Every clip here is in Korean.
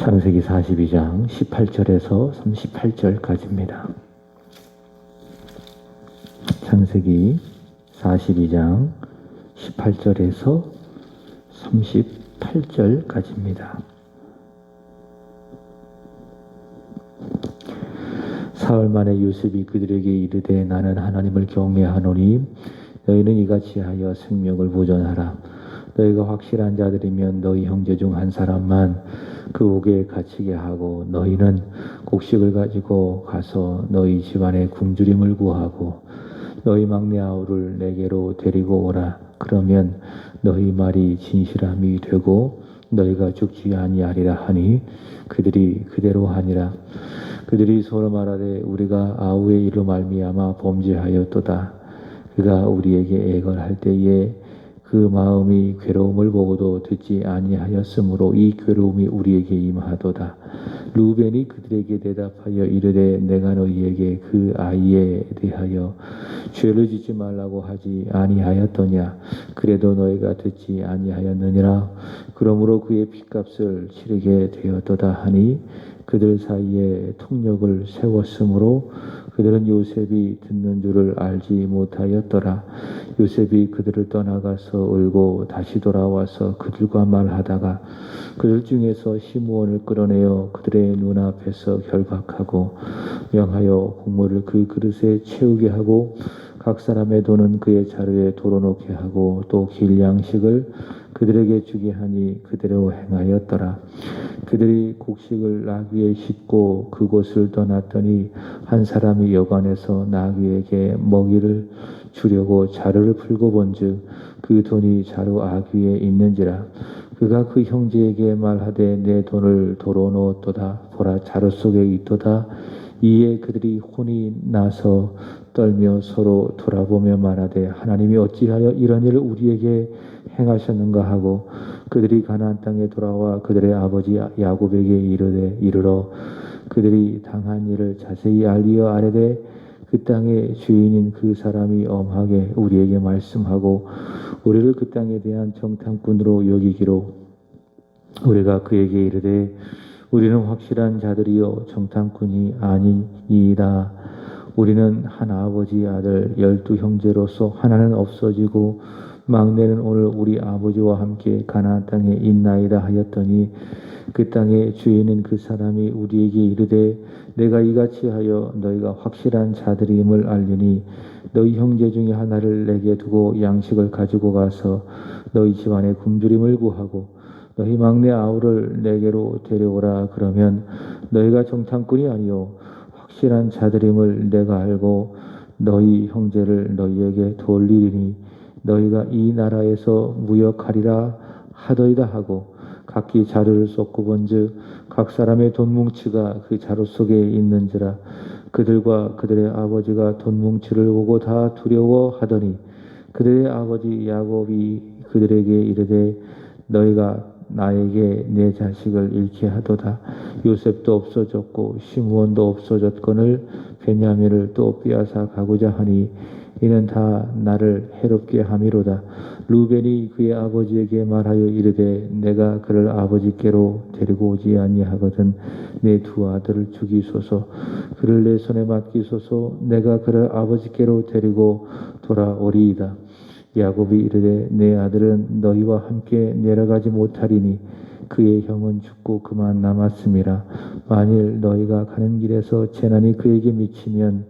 창세기 42장 18절에서 38절까지입니다. 창세기 42장 18절에서 38절까지입니다. 사흘 만에 요셉이 그들에게 이르되 나는 하나님을 경외하노니 너희는 이같이 하여 생명을 보존하라. 너희가 확실한 자들이면 너희 형제 중 한 사람만 그 옥에 갇히게 하고 너희는 곡식을 가지고 가서 너희 집안에 굶주림을 구하고 너희 막내 아우를 내게로 데리고 오라. 그러면 너희 말이 진실함이 되고 너희가 죽지 아니하리라 하니 그들이 그대로 하니라. 그들이 서로 말하되 우리가 아우의 일로 말미암아 범죄하였도다. 그가 우리에게 애걸할 때에 그 마음이 괴로움을 보고도 듣지 아니하였으므로 이 괴로움이 우리에게 임하도다. 루벤이 그들에게 대답하여 이르되 내가 너희에게 그 아이에 대하여 죄를 짓지 말라고 하지 아니하였더냐. 그래도 너희가 듣지 아니하였느니라. 그러므로 그의 핏값을 치르게 되었도다 하니 그들 사이에 통력을 세웠으므로 그들은 요셉이 듣는 줄을 알지 못하였더라. 요셉이 그들을 떠나가서 울고 다시 돌아와서 그들과 말하다가 그들 중에서 시므온을 끌어내어 그들의 눈앞에서 결박하고 명하여 곡물을 그 그릇에 채우게 하고 각 사람의 돈은 그의 자루에 돌아놓게 하고 또 길 양식을 그들에게 주게 하니 그대로 행하였더라. 그들이 곡식을 나귀에 싣고 그곳을 떠났더니 한 사람이 여관에서 나귀에게 먹이를 주려고 자루를 풀고 본즉 그 돈이 자루 아귀에 있는지라. 그가 그 형제에게 말하되 내 돈을 도로 놓았도다. 보라 자루 속에 있도다. 이에 그들이 혼이 나서 떨며 서로 돌아보며 말하되 하나님이 어찌하여 이런 일을 우리에게 행하셨는가 하고 그들이 가나안 땅에 돌아와 그들의 아버지 야곱에게 이르러 그들이 당한 일을 자세히 알리어 아뢰되 그 땅의 주인인 그 사람이 엄하게 우리에게 말씀하고 우리를 그 땅에 대한 정탐꾼으로 여기기로 우리가 그에게 이르되 우리는 확실한 자들이요 정탐꾼이 아니이다. 우리는 한 아버지 아들 12 형제로서 하나는 없어지고 막내는 오늘 우리 아버지와 함께 가나안 땅에 있나이다 하였더니 그 땅의 주인은 그 사람이 우리에게 이르되 내가 이같이 하여 너희가 확실한 자들임을 알리니 너희 형제 중에 하나를 내게 두고 양식을 가지고 가서 너희 집안에 굶주림을 구하고 너희 막내 아우를 내게로 데려오라. 그러면 너희가 정탐꾼이 아니요 확실한 자들임을 내가 알고 너희 형제를 너희에게 돌리리니 너희가 이 나라에서 무역하리라 하더이다 하고 각기 자루를 쏟고 본즉 각 사람의 돈 뭉치가 그 자루 속에 있는지라. 그들과 그들의 아버지가 돈 뭉치를 보고 다 두려워하더니 그들의 아버지 야곱이 그들에게 이르되 너희가 나에게 내 자식을 잃게 하도다. 요셉도 없어졌고 시므온도 없어졌거늘 베냐민을 또 빼앗아 가고자 하니 이는 다 나를 해롭게 함이로다. 루벤이 그의 아버지에게 말하여 이르되 내가 그를 아버지께로 데리고 오지 아니하거든 내 두 아들을 죽이소서. 그를 내 손에 맡기소서. 내가 그를 아버지께로 데리고 돌아오리이다. 야곱이 이르되 내 아들은 너희와 함께 내려가지 못하리니 그의 형은 죽고 그만 남았음이라. 만일 너희가 가는 길에서 재난이 그에게 미치면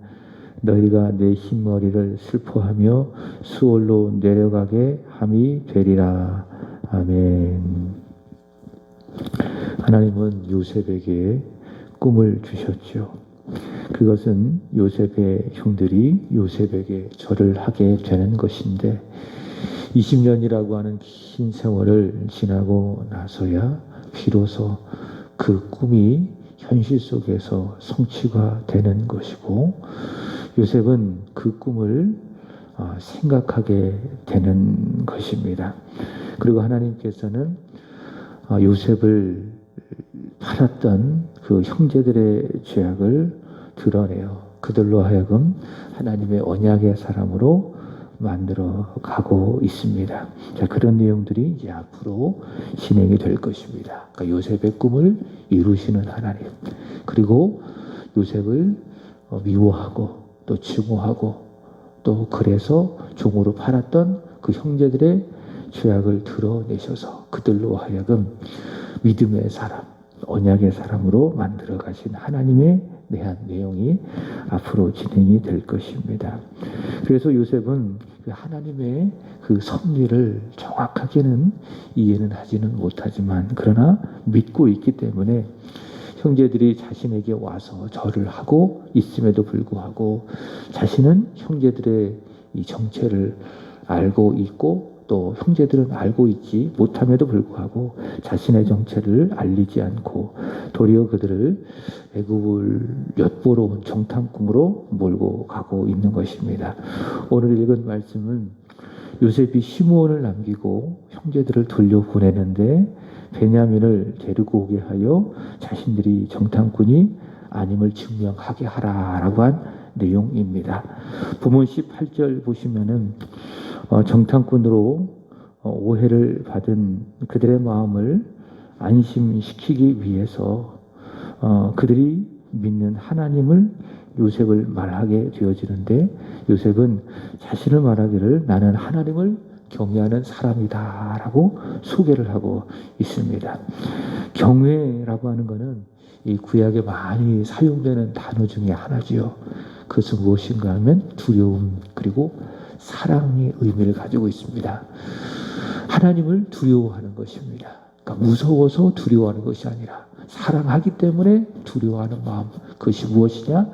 너희가 내 흰머리를 슬퍼하며 수월로 내려가게 함이 되리라. 아멘. 하나님은 요셉에게 꿈을 주셨죠. 그것은 요셉의 형들이 요셉에게 절을 하게 되는 것인데 20년이라고 하는 긴 세월을 지나고 나서야 비로소 그 꿈이 현실 속에서 성취가 되는 것이고 요셉은 그 꿈을 생각하게 되는 것입니다. 그리고 하나님께서는 요셉을 팔았던 그 형제들의 죄악을 드러내어 그들로 하여금 하나님의 언약의 사람으로 만들어 가고 있습니다. 자, 그런 내용들이 이제 앞으로 진행이 될 것입니다. 그러니까 요셉의 꿈을 이루시는 하나님, 그리고 요셉을 미워하고 또 증오하고 또 그래서 종으로 팔았던 그 형제들의 죄악을 드러내셔서 그들로 하여금 믿음의 사람, 언약의 사람으로 만들어 가신 하나님에 대한 내용이 앞으로 진행이 될 것입니다. 그래서 요셉은 그 하나님의 그 섭리를 정확하게는 이해는 하지는 못하지만 그러나 믿고 있기 때문에 형제들이 자신에게 와서 절을 하고 있음에도 불구하고 자신은 형제들의 이 정체를 알고 있고 또 형제들은 알고 있지 못함에도 불구하고 자신의 정체를 알리지 않고 도리어 그들을 애굽을 엿보러 온 정탐꾼으로 몰고 가고 있는 것입니다. 오늘 읽은 말씀은 요셉이 시므온을 남기고 형제들을 돌려보내는데 베냐민을 데리고 오게 하여 자신들이 정탐꾼이 아님을 증명하게 하라라고 한 내용입니다. 본문 18절 보시면은 정탐꾼으로 오해를 받은 그들의 마음을 안심시키기 위해서 그들이 믿는 하나님을 요셉을 말하게 되어지는데 요셉은 자신을 말하기를 나는 하나님을 경외하는 사람이다 라고 소개를 하고 있습니다. 경외라고 하는 것은 이 구약에 많이 사용되는 단어 중에 하나지요. 그것은 무엇인가 하면 두려움 그리고 사랑의 의미를 가지고 있습니다. 하나님을 두려워하는 것입니다. 그러니까 무서워서 두려워하는 것이 아니라 사랑하기 때문에 두려워하는 마음, 그것이 무엇이냐?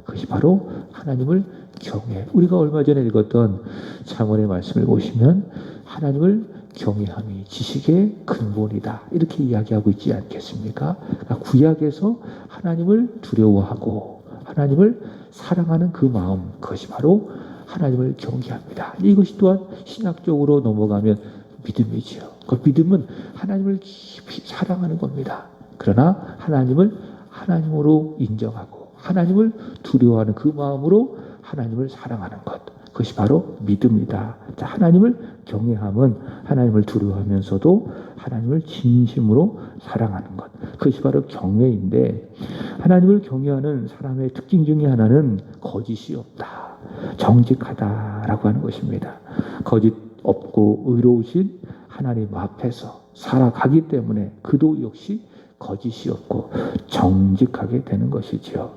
그것이 바로 하나님을 경외. 우리가 얼마 전에 읽었던 잠언의 말씀을 보시면 하나님을 경외함이 지식의 근본이다 이렇게 이야기하고 있지 않겠습니까? 그러니까 구약에서 하나님을 두려워하고 하나님을 사랑하는 그 마음, 그것이 바로 하나님을 경외합니다. 이것이 또한 신학적으로 넘어가면 믿음이지요. 그 믿음은 하나님을 깊이 사랑하는 겁니다. 그러나 하나님을 하나님으로 인정하고 하나님을 두려워하는 그 마음으로 하나님을 사랑하는 것, 그것이 바로 믿음이다. 자, 하나님을 경외함은 하나님을 두려워하면서도 하나님을 진심으로 사랑하는 것, 그것이 바로 경외인데 하나님을 경외하는 사람의 특징 중에 하나는 거짓이 없다, 정직하다라고 하는 것입니다. 거짓 없고 의로우신 하나님 앞에서 살아가기 때문에 그도 역시 거짓이 없고 정직하게 되는 것이지요.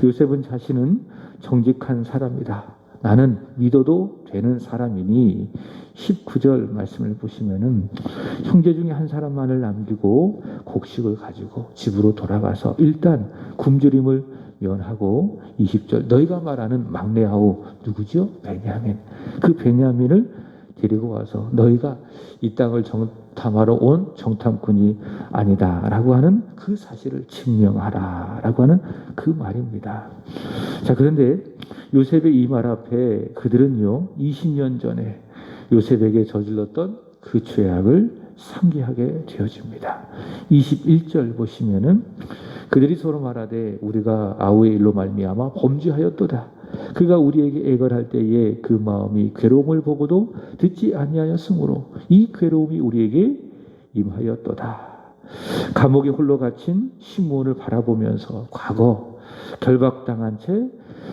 요셉은 자신은 정직한 사람이다, 나는 믿어도 되는 사람이니 19절 말씀을 보시면은 형제 중에 한 사람만을 남기고 곡식을 가지고 집으로 돌아가서 일단 굶주림을 면하고 20절 너희가 말하는 막내 아우 누구죠? 베냐민. 그 베냐민을 데리고 와서 너희가 이 땅을 정탐하러 온 정탐꾼이 아니다 라고 하는 그 사실을 증명하라 라고 하는 그 말입니다. 자, 그런데 요셉의 이 말 앞에 그들은요 20년 전에 요셉에게 저질렀던 그 죄악을 상기하게 되어집니다. 21절 보시면은 그들이 서로 말하되 우리가 아우의 일로 말미암아 범죄하였도다. 그가 우리에게 애걸할 때에 그 마음이 괴로움을 보고도 듣지 아니하였으므로 이 괴로움이 우리에게 임하였도다. 감옥에 홀로 갇힌 시므온을 바라보면서 과거 결박당한 채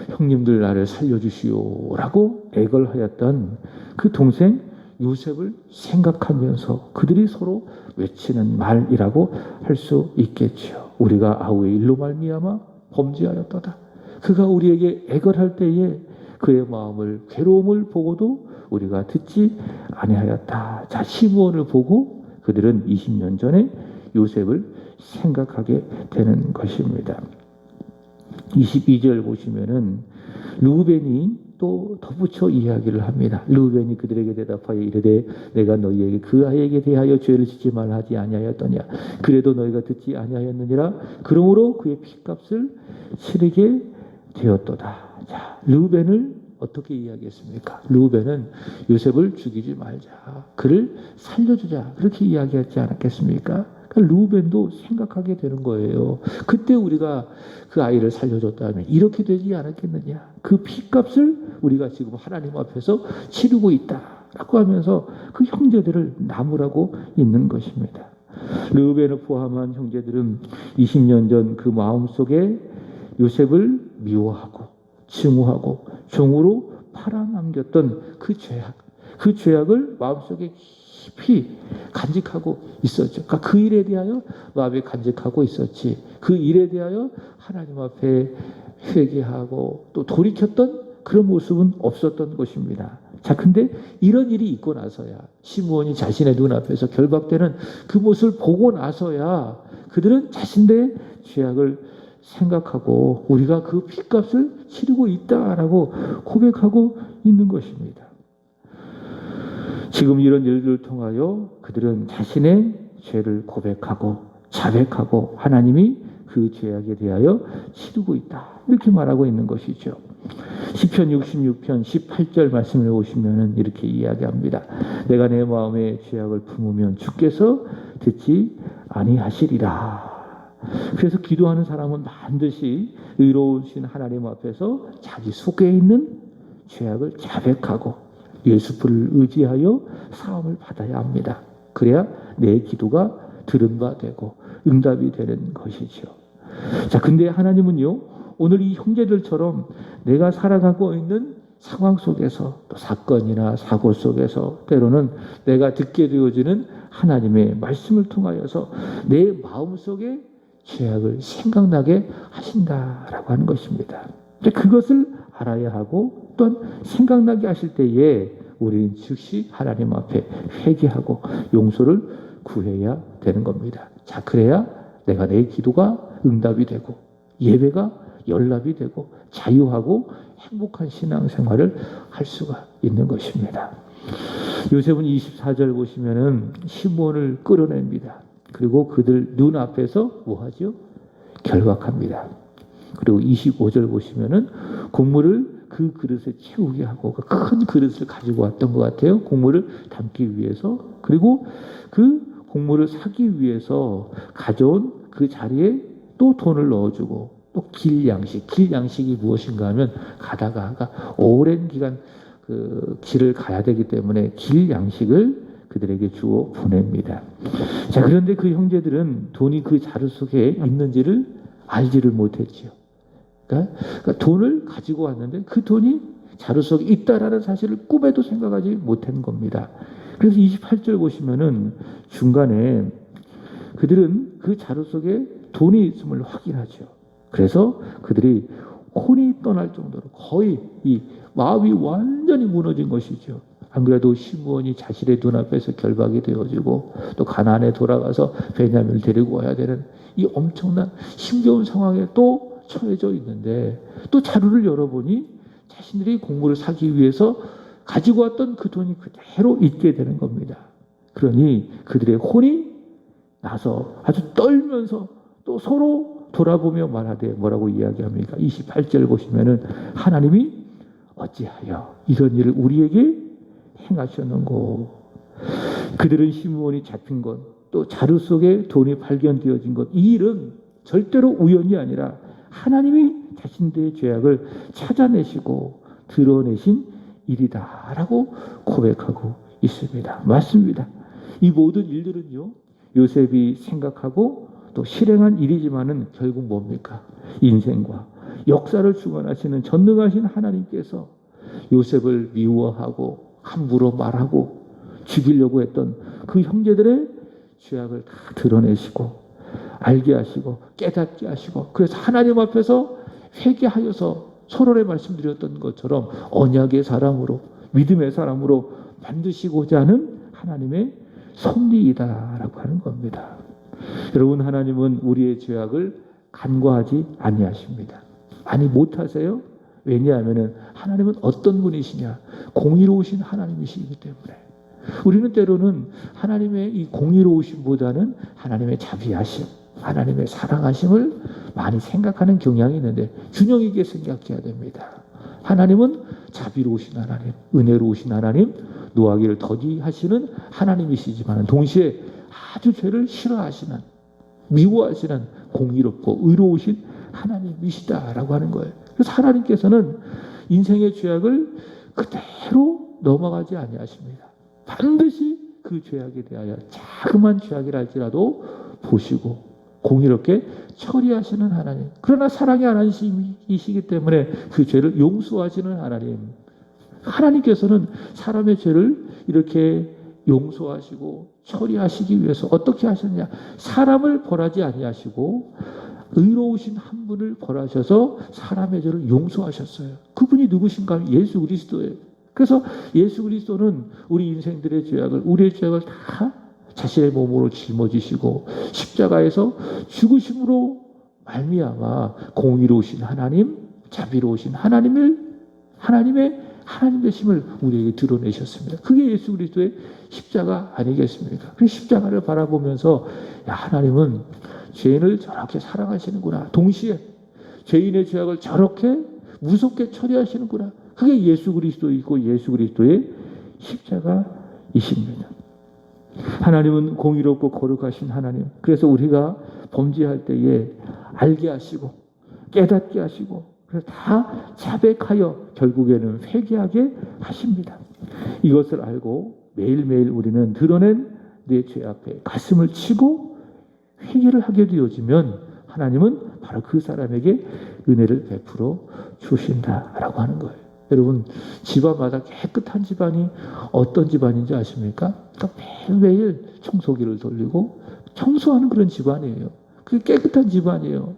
형님들 나를 살려주시오라고 애걸하였던 그 동생 요셉을 생각하면서 그들이 서로 외치는 말이라고 할 수 있겠지요. 우리가 아우의 일로 말미암아 범죄하였도다. 그가 우리에게 애걸할 때에 그의 마음을 괴로움을 보고도 우리가 듣지 아니하였다. 자, 시므온을 보고 그들은 20년 전에 요셉을 생각하게 되는 것입니다. 22절 보시면은 르우벤이 또 덧붙여 이야기를 합니다. 르우벤이 그들에게 대답하여 이르되 내가 너희에게 그 아이에게 대하여 죄를 짓지 말라 하지 아니하였더냐. 그래도 너희가 듣지 아니하였느니라. 그러므로 그의 피값을 치르게 되었도다. 자, 르우벤을 어떻게 이야기했습니까? 르우벤은 요셉을 죽이지 말자, 그를 살려주자, 그렇게 이야기하지 않았겠습니까? 그러니까 르우벤도 생각하게 되는 거예요. 그때 우리가 그 아이를 살려줬다면 이렇게 되지 않았겠느냐. 그 피값을 우리가 지금 하나님 앞에서 치르고 있다라고 하면서 그 형제들을 나무라고 있는 것입니다. 르우벤을 포함한 형제들은 20년 전 그 마음속에 요셉을 미워하고 증오하고 종으로 팔아넘겼던 그 죄악을 마음속에 깊이 간직하고 있었죠. 그러니까 그 일에 대하여 마음에 간직하고 있었지. 그 일에 대하여 하나님 앞에 회개하고 또 돌이켰던 그런 모습은 없었던 것입니다. 자, 근데 이런 일이 있고 나서야 시므온이 자신의 눈앞에서 결박되는 그 모습을 보고 나서야 그들은 자신들의 죄악을 생각하고 우리가 그 핏값을 치르고 있다라고 고백하고 있는 것입니다. 지금 이런 일들을 통하여 그들은 자신의 죄를 고백하고 자백하고 하나님이 그 죄악에 대하여 치르고 있다. 이렇게 말하고 있는 것이죠. 시편 66편 18절 말씀을 보시면 이렇게 이야기합니다. 내가 내 마음에 죄악을 품으면 주께서 듣지 아니하시리라. 그래서 기도하는 사람은 반드시 의로우신 하나님 앞에서 자기 속에 있는 죄악을 자백하고 예수를 의지하여 사함을 받아야 합니다. 그래야 내 기도가 들은 바 되고 응답이 되는 것이죠. 자, 근데 하나님은요, 오늘 이 형제들처럼 내가 살아가고 있는 상황 속에서 또 사건이나 사고 속에서 때로는 내가 듣게 되어지는 하나님의 말씀을 통하여서 내 마음속에 죄악을 생각나게 하신다라고 하는 것입니다. 그것을 알아야 하고 또한 생각나게 하실 때에 우리는 즉시 하나님 앞에 회개하고 용서를 구해야 되는 겁니다. 자, 그래야 내가 내 기도가 응답이 되고 예배가 연락이 되고 자유하고 행복한 신앙생활을 할 수가 있는 것입니다. 요셉은 24절 보시면은 시므온을 끌어냅니다. 그리고 그들 눈앞에서 뭐하죠? 결박합니다. 그리고 25절 보시면은 곡물을 그 그릇에 채우게 하고 큰 그릇을 가지고 왔던 것 같아요. 곡물을 담기 위해서. 그리고 그 곡물을 사기 위해서 가져온 그 자리에 또 돈을 넣어주고 또 길양식이 무엇인가 하면 가다가 오랜 기간 그 길을 가야 되기 때문에 길양식을 그들에게 주어 보냅니다. 자, 그런데 그 형제들은 돈이 그 자루 속에 있는지를 알지를 못했지요. 그러니까 돈을 가지고 왔는데 그 돈이 자루 속에 있다라는 사실을 꿈에도 생각하지 못한 겁니다. 그래서 28절 보시면은 중간에 그들은 그 자루 속에 돈이 있음을 확인하죠. 그래서 그들이 혼이 떠날 정도로 거의 이 마음이 완전히 무너진 것이죠. 안 그래도 시므온이 자신의 눈앞에서 결박이 되어지고 또 가나안에 돌아가서 베냐민을 데리고 와야 되는 이 엄청난 힘겨운 상황에 또 처해져 있는데 또 자루를 열어보니 자신들이 곡물을 사기 위해서 가지고 왔던 그 돈이 그대로 있게 되는 겁니다. 그러니 그들의 혼이 나서 아주 떨면서 또 서로 돌아보며 말하되 뭐라고 이야기합니까? 28절 보시면은 하나님이 어찌하여 이런 일을 우리에게 행하셨는고. 그들은 시므온이 잡힌 것 또 자루 속에 돈이 발견되어진 것 이 일은 절대로 우연이 아니라 하나님이 자신들의 죄악을 찾아내시고 드러내신 일이다라고 고백하고 있습니다. 맞습니다. 이 모든 일들은요 요셉이 생각하고 또 실행한 일이지만은 결국 뭡니까? 인생과 역사를 주관하시는 전능하신 하나님께서 요셉을 미워하고 함부로 말하고 죽이려고 했던 그 형제들의 죄악을 다 드러내시고 알게 하시고 깨닫게 하시고 그래서 하나님 앞에서 회개하여서 서로를 말씀드렸던 것처럼 언약의 사람으로 믿음의 사람으로 만드시고자 하는 하나님의 섭리이다라고 하는 겁니다. 여러분, 하나님은 우리의 죄악을 간과하지 아니하십니다. 아니, 못하세요? 왜냐하면 하나님은 어떤 분이시냐? 공의로우신 하나님이시기 때문에. 우리는 때로는 하나님의 이 공의로우심보다는 하나님의 자비하심, 하나님의 사랑하심을 많이 생각하는 경향이 있는데 균형 있게 생각해야 됩니다. 하나님은 자비로우신 하나님, 은혜로우신 하나님, 노하기를 더디하시는 하나님이시지만 동시에 아주 죄를 싫어하시는, 미워하시는 공의롭고 의로우신 하나님이시다라고 하는 거예요. 그래서 하나님께서는 인생의 죄악을 그대로 넘어가지 아니하십니다. 반드시 그 죄악에 대하여 자그만 죄악이라 할지라도 보시고 공의롭게 처리하시는 하나님. 그러나 사랑의 하나님이시기 때문에 그 죄를 용서하시는 하나님. 하나님께서는 사람의 죄를 이렇게 용서하시고 처리하시기 위해서 어떻게 하셨냐? 사람을 벌하지 아니하시고 의로우신 한 분을 벌하셔서 사람의 죄를 용서하셨어요. 그분이 누구신가? 예수 그리스도예요. 그래서 예수 그리스도는 우리 인생들의 죄악을, 우리의 죄악을 다 자신의 몸으로 짊어지시고 십자가에서 죽으심으로 말미암아 공의로우신 하나님, 자비로우신 하나님의 하나님 되심을 우리에게 드러내셨습니다. 그게 예수 그리스도의 십자가 아니겠습니까? 그 십자가를 바라보면서 야, 하나님은 죄인을 저렇게 사랑하시는구나. 동시에 죄인의 죄악을 저렇게 무섭게 처리하시는구나. 그게 예수 그리스도이고 예수 그리스도의 십자가이십니다. 하나님은 공의롭고 거룩하신 하나님. 그래서 우리가 범죄할 때에 알게 하시고 깨닫게 하시고 그래서 다 자백하여 결국에는 회개하게 하십니다. 이것을 알고 매일매일 우리는 드러낸 내 죄 앞에 가슴을 치고 회개를 하게 되어지면 하나님은 바로 그 사람에게 은혜를 베풀어 주신다라고 하는 거예요. 여러분, 집안마다 깨끗한 집안이 어떤 집안인지 아십니까? 그러니까 매일매일 청소기를 돌리고 청소하는 그런 집안이에요. 그게 깨끗한 집안이에요.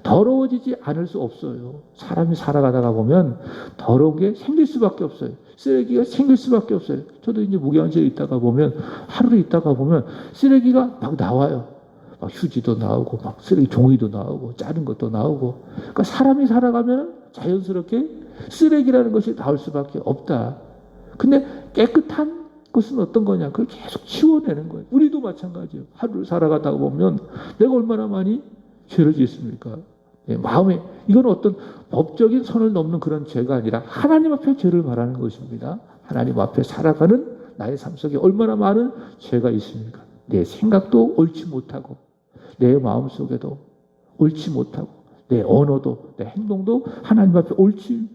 더러워지지 않을 수 없어요. 사람이 살아가다가 보면 더러운 게 생길 수밖에 없어요. 쓰레기가 생길 수밖에 없어요. 저도 이제 목양지에 있다가 보면 하루를 있다가 보면 쓰레기가 막 나와요. 막 휴지도 나오고 막 쓰레기 종이도 나오고 자른 것도 나오고. 그러니까 사람이 살아가면 자연스럽게 쓰레기라는 것이 나올 수밖에 없다. 근데 깨끗한 것은 어떤 거냐? 그걸 계속 치워내는 거예요. 우리도 마찬가지예요. 하루를 살아가다 보면 내가 얼마나 많이 죄를 짓습니까? 마음에 이건 어떤 법적인 선을 넘는 그런 죄가 아니라 하나님 앞에 죄를 말하는 것입니다. 하나님 앞에 살아가는 나의 삶 속에 얼마나 많은 죄가 있습니까? 내 생각도 옳지 못하고 내 마음 속에도 옳지 못하고 내 언어도 내 행동도 하나님 앞에 옳지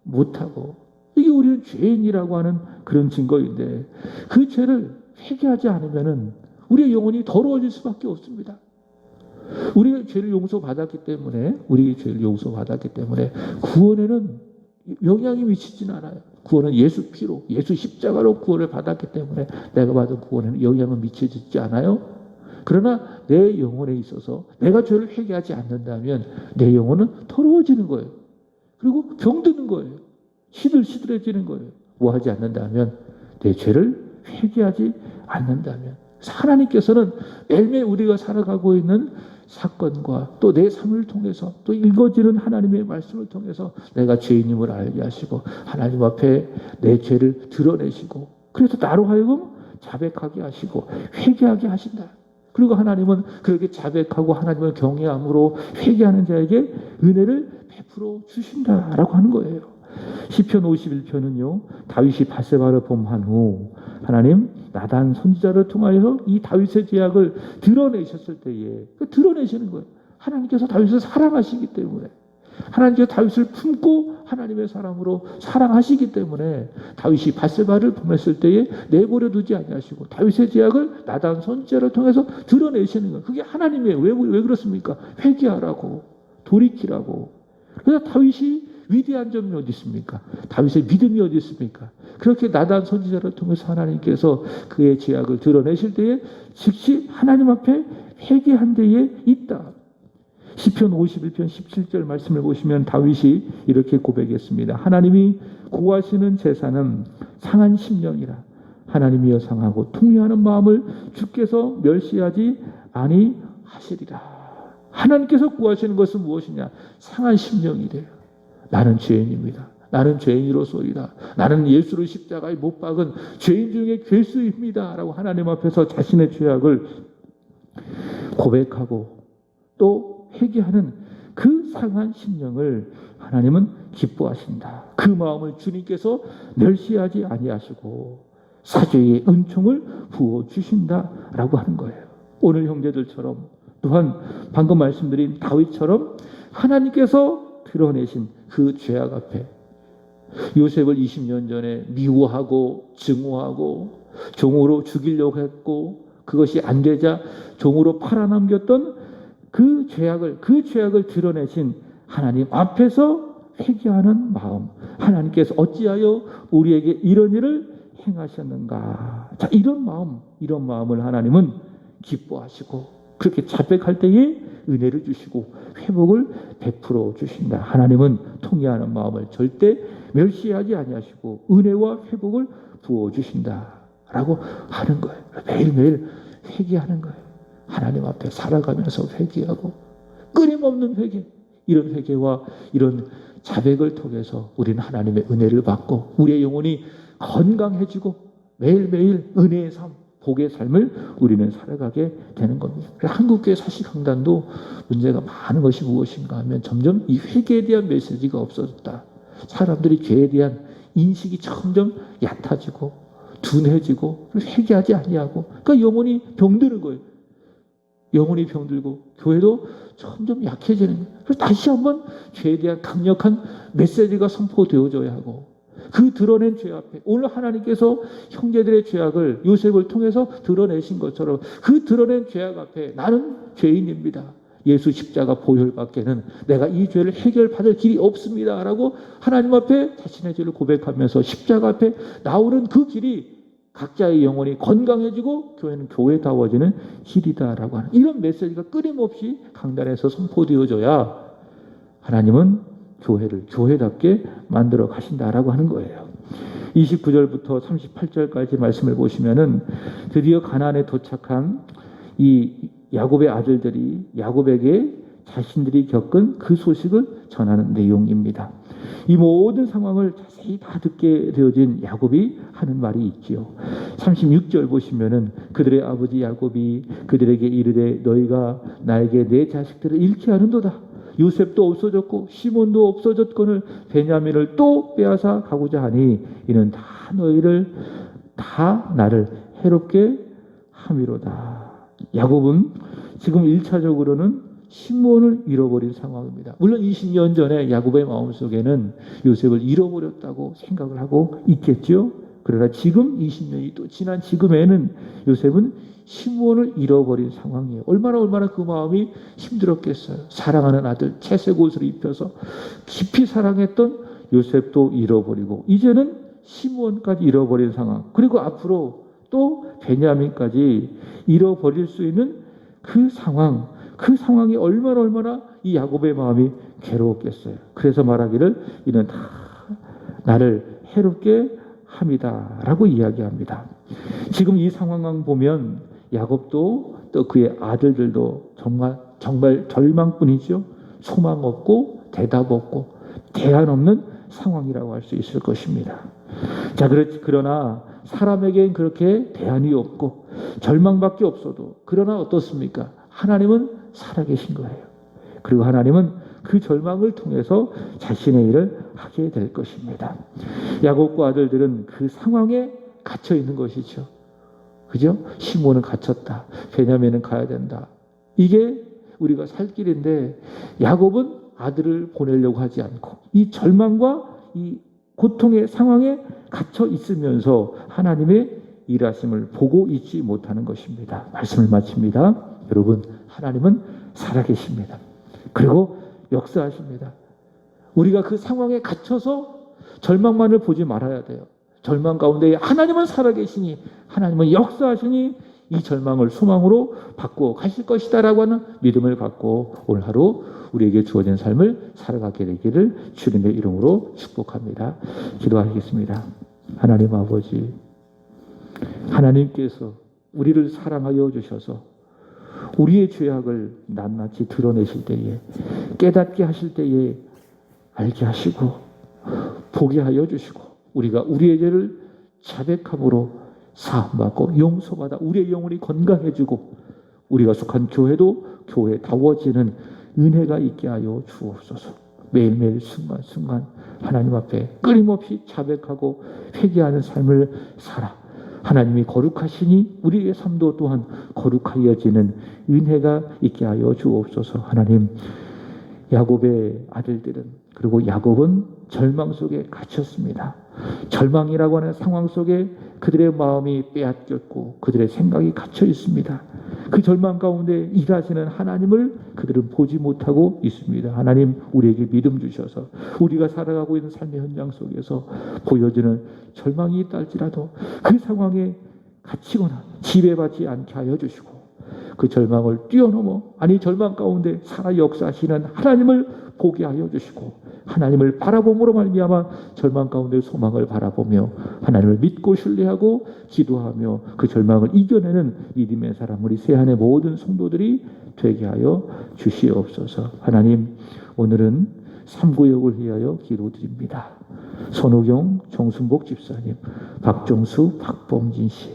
못하고 이게 우리는 죄인이라고 하는 그런 증거인데 그 죄를 회개하지 않으면은 우리의 영혼이 더러워질 수밖에 없습니다. 우리가 죄를 용서받았기 때문에 구원에는 영향이 미치진 않아요. 구원은 예수 피로, 예수 십자가로 구원을 받았기 때문에 내가 받은 구원에는 영향은 미치지 않아요. 그러나 내 영혼에 있어서 내가 죄를 회개하지 않는다면 내 영혼은 더러워지는 거예요. 그리고 병드는 거예요. 시들시들해지는 거예요. 뭐 하지 않는다면 내 죄를 회개하지 않는다면 하나님께서는 매일매일 우리가 살아가고 있는 사건과 또 내 삶을 통해서 또 읽어지는 하나님의 말씀을 통해서 내가 죄인임을 알게 하시고 하나님 앞에 내 죄를 드러내시고 그래서 나로 하여금 자백하게 하시고 회개하게 하신다. 그리고 하나님은 그렇게 자백하고 하나님을 경외함으로 회개하는 자에게 은혜를 베풀어 주신다라고 하는 거예요. 시편 51편은요. 다윗이 밧세바를 범한 후 하나님 나단 선지자를 통하여서 이 다윗의 죄악을 드러내셨을 때에 드러내시는 거예요. 하나님께서 다윗을 사랑하시기 때문에 하나님께서 다윗을 품고 하나님의 사람으로 사랑하시기 때문에 다윗이 밧세바를 범했을 때에 내버려 두지 아니하시고 다윗의 죄악을 나단 선지자를 통해서 드러내시는 거예요. 그게 하나님의 왜 그렇습니까? 회개하라고 돌이키라고. 그래서 다윗이 위대한 점이 어디 있습니까? 다윗의 믿음이 어디 있습니까? 그렇게 나단 선지자를 통해서 하나님께서 그의 죄악을 드러내실 때에 즉시 하나님 앞에 회개한 데에 있다. 시편 51편 17절 말씀을 보시면 다윗이 이렇게 고백했습니다. 하나님이 구하시는 제사는 상한 심령이라. 하나님이여 상하고 통회하는 마음을 주께서 멸시하지 아니하시리라. 하나님께서 구하시는 것은 무엇이냐? 상한 심령이래요. 나는 죄인입니다. 나는 죄인으로소이다. 나는 예수를 십자가에 못 박은 죄인 중에 괴수입니다. 라고 하나님 앞에서 자신의 죄악을 고백하고 또 회개하는 그 상한 심령을 하나님은 기뻐하신다. 그 마음을 주님께서 멸시하지 아니하시고 사죄의 은총을 부어주신다라고 하는 거예요. 오늘 형제들처럼 또한 방금 말씀드린 다윗처럼 하나님께서 드러내신 그 죄악 앞에 요셉을 20년 전에 미워하고 증오하고 종으로 죽이려고 했고 그것이 안 되자 종으로 팔아넘겼던 그 죄악을 드러내신 하나님 앞에서 회개하는 마음. 하나님께서 어찌하여 우리에게 이런 일을 행하셨는가. 자, 이런 마음을 하나님은 기뻐하시고 그렇게 자백할 때에 은혜를 주시고 회복을 베풀어 주신다. 하나님은 통회하는 마음을 절대 멸시하지 아니하시고 은혜와 회복을 부어 주신다라고 하는 거예요. 매일매일 회개하는 거예요. 하나님 앞에 살아가면서 회개하고 끊임없는 회개. 이런 회개와 이런 자백을 통해서 우리는 하나님의 은혜를 받고 우리의 영혼이 건강해지고 매일매일 은혜의 삶, 복의 삶을 우리는 살아가게 되는 겁니다. 한국교회 사시강단도 문제가 많은 것이 무엇인가 하면 점점 이 회개에 대한 메시지가 없어졌다. 사람들이 죄에 대한 인식이 점점 얕아지고 둔해지고 회개하지 아니하고 그러니까 영혼이 병드는 거예요. 영혼이 병들고 교회도 점점 약해지는 거예요. 그래서 다시 한번 죄에 대한 강력한 메시지가 선포되어져야 하고 그 드러낸 죄 앞에 오늘 하나님께서 형제들의 죄악을 요셉을 통해서 드러내신 것처럼 그 드러낸 죄악 앞에 나는 죄인입니다. 예수 십자가 보혈밖에는 내가 이 죄를 해결받을 길이 없습니다. 라고 하나님 앞에 자신의 죄를 고백하면서 십자가 앞에 나오는 그 길이 각자의 영혼이 건강해지고 교회는 교회다워지는 길이다라고 하는 이런 메시지가 끊임없이 강단에서 선포되어져야 하나님은 교회를 교회답게 만들어 가신다라고 하는 거예요. 29절부터 38절까지 말씀을 보시면은 드디어 가나안에 도착한 이 야곱의 아들들이 야곱에게 자신들이 겪은 그 소식을 전하는 내용입니다. 이 모든 상황을 자세히 다 듣게 되어진 야곱이 하는 말이 있지요. 36절 보시면은 그들의 아버지 야곱이 그들에게 이르되 너희가 나에게 내 자식들을 잃게 하는도다. 요셉도 없어졌고 시몬도 없어졌거늘 베냐민을 또 빼앗아 가고자 하니 이는 다 나를 해롭게 함이로다. 야곱은 지금 1차적으로는 시몬을 잃어버린 상황입니다. 물론 20년 전에 야곱의 마음속에는 요셉을 잃어버렸다고 생각을 하고 있겠죠. 그러나 지금 20년이 또 지난 지금에는 요셉은 시몬을 잃어버린 상황이에요. 얼마나 그 마음이 힘들었겠어요. 사랑하는 아들 채색 옷을 입혀서 깊이 사랑했던 요셉도 잃어버리고 이제는 시몬까지 잃어버린 상황. 그리고 앞으로 또 베냐민까지 잃어버릴 수 있는 그 상황이 얼마나 이 야곱의 마음이 괴로웠겠어요. 그래서 말하기를 이는 다 나를 해롭게 함이다 라고 이야기합니다. 지금 이 상황을 보면 야곱도 또 그의 아들들도 정말 절망뿐이죠. 소망 없고 대답 없고 대안 없는 상황이라고 할 수 있을 것입니다. 자, 그러나 사람에겐 그렇게 대안이 없고 절망밖에 없어도 그러나 어떻습니까? 하나님은 살아계신 거예요. 그리고 하나님은 그 절망을 통해서 자신의 일을 하게 될 것입니다. 야곱과 아들들은 그 상황에 갇혀 있는 것이죠. 그죠? 시몬은 갇혔다. 베냐민은 가야 된다. 이게 우리가 살 길인데 야곱은 아들을 보내려고 하지 않고 이 절망과 이 고통의 상황에 갇혀 있으면서 하나님의 일하심을 보고 있지 못하는 것입니다. 말씀을 마칩니다. 여러분, 하나님은 살아계십니다. 그리고 역사하십니다. 우리가 그 상황에 갇혀서 절망만을 보지 말아야 돼요. 절망 가운데 하나님은 살아계시니 하나님은 역사하시니 이 절망을 소망으로 바꾸어 가실 것이다 라고 하는 믿음을 갖고 오늘 하루 우리에게 주어진 삶을 살아가게 되기를 주님의 이름으로 축복합니다. 기도하겠습니다. 하나님 아버지, 하나님께서 우리를 사랑하여 주셔서 우리의 죄악을 낱낱이 드러내실 때에 깨닫게 하실 때에 알게 하시고 보게 하여 주시고 우리가 우리의 죄를 자백함으로 사함받고 용서받아 우리의 영혼이 건강해지고 우리가 속한 교회도 교회다워지는 은혜가 있게 하여 주옵소서. 매일매일 순간순간 하나님 앞에 끊임없이 자백하고 회개하는 삶을 살아 하나님이 거룩하시니 우리의 삶도 또한 거룩하여지는 은혜가 있게 하여 주옵소서. 하나님, 야곱의 아들들은 그리고 야곱은 절망 속에 갇혔습니다. 절망이라고 하는 상황 속에 그들의 마음이 빼앗겼고 그들의 생각이 갇혀 있습니다. 그 절망 가운데 일하시는 하나님을 그들은 보지 못하고 있습니다. 하나님, 우리에게 믿음 주셔서 우리가 살아가고 있는 삶의 현장 속에서 보여지는 절망이 있다 할지라도 그 상황에 갇히거나 지배받지 않게 하여 주시고 그 절망을 뛰어넘어 절망 가운데 살아 역사하시는 하나님을 보게 하여 주시고 하나님을 바라봄으로 말미암아 절망 가운데 소망을 바라보며 하나님을 믿고 신뢰하고 기도하며 그 절망을 이겨내는 믿음의 사람 우리 새한의 모든 성도들이 되게 하여 주시옵소서. 하나님, 오늘은 3구역을 위하여 기도드립니다. 손우경, 정순복 집사님, 박정수, 박봉진 씨,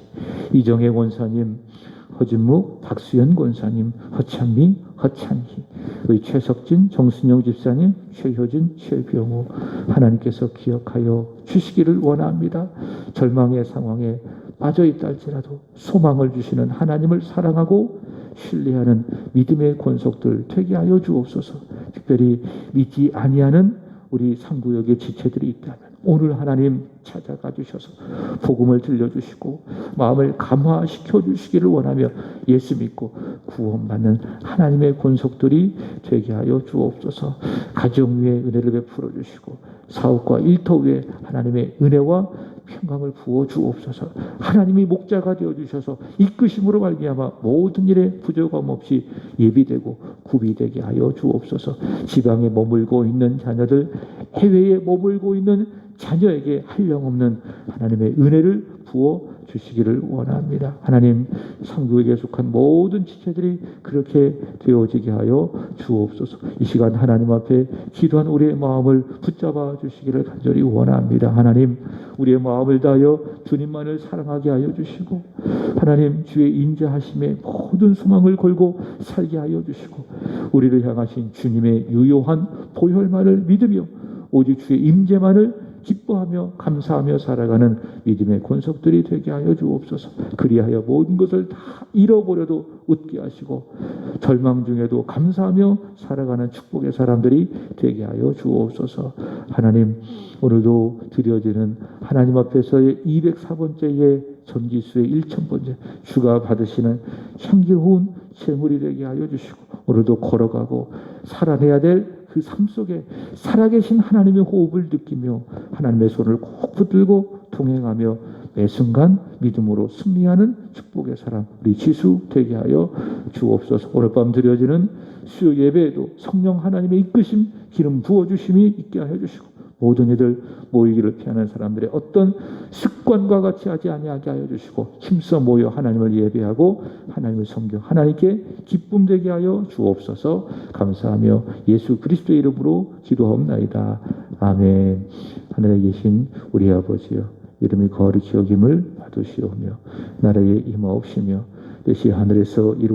이정혜 권사님, 허진묵, 박수연 권사님, 허찬미, 허찬희, 우리 최석진, 정순영 집사님, 최효진, 최병우 하나님께서 기억하여 주시기를 원합니다. 절망의 상황에 빠져 있다 할지라도 소망을 주시는 하나님을 사랑하고 신뢰하는 믿음의 권속들 되게 하여 주옵소서. 특별히 믿지 아니하는 우리 3구역의 지체들이 있다면 오늘 하나님 찾아가 주셔서 복음을 들려주시고 마음을 감화시켜 주시기를 원하며 예수 믿고 구원받는 하나님의 권속들이 되게 하여 주옵소서. 가정 위에 은혜를 베풀어 주시고 사업과 일터 위에 하나님의 은혜와 평강을 부어 주옵소서. 하나님이 목자가 되어 주셔서 이끄심으로 말미암아 모든 일에 부족함 없이 예비되고 구비되게 하여 주옵소서. 지방에 머물고 있는 자녀들, 해외에 머물고 있는 자녀에게 한량없는 하나님의 은혜를 부어 주시기를 원합니다. 하나님, 상교에게 속한 모든 지체들이 그렇게 되어지게 하여 주옵소서. 이 시간 하나님 앞에 기도한 우리의 마음을 붙잡아 주시기를 간절히 원합니다. 하나님, 우리의 마음을 다하여 주님만을 사랑하게 하여 주시고 하나님, 주의 인자하심에 모든 소망을 걸고 살게 하여 주시고 우리를 향하신 주님의 유효한 보혈만을 믿으며 오직 주의 임재만을 기뻐하며 감사하며 살아가는 믿음의 권속들이 되게 하여 주옵소서. 그리하여 모든 것을 다 잃어버려도 웃게 하시고 절망 중에도 감사하며 살아가는 축복의 사람들이 되게 하여 주옵소서. 하나님, 오늘도 드려지는 하나님 앞에서의 204번째의 전기수의 1000번째 주가 받으시는 향기로운 제물이 되게 하여 주시고 오늘도 걸어가고 살아내야 될 그 삶 속에 살아계신 하나님의 호흡을 느끼며 하나님의 손을 꼭 붙들고 동행하며 매 순간 믿음으로 승리하는 축복의 사람 우리 지수 되게 하여 주옵소서. 오늘 밤 드려지는 수요 예배에도 성령 하나님의 이끄심 기름 부어주심이 있게 하여 주시고 모든 이들 모이기를 피하는 사람들의 어떤 습관과 같이 하지 아니하게 하여 주시고 힘써 모여 하나님을 예배하고 하나님을 섬겨 하나님께 기쁨 되게 하여 주옵소서. 감사하며 예수 그리스도의 이름으로 기도하옵나이다. 아멘. 하늘에 계신 우리 아버지여, 이름이 거룩히 여김을 받으시오며 나라에 임하옵시며 뜻이 하늘에서 이루어지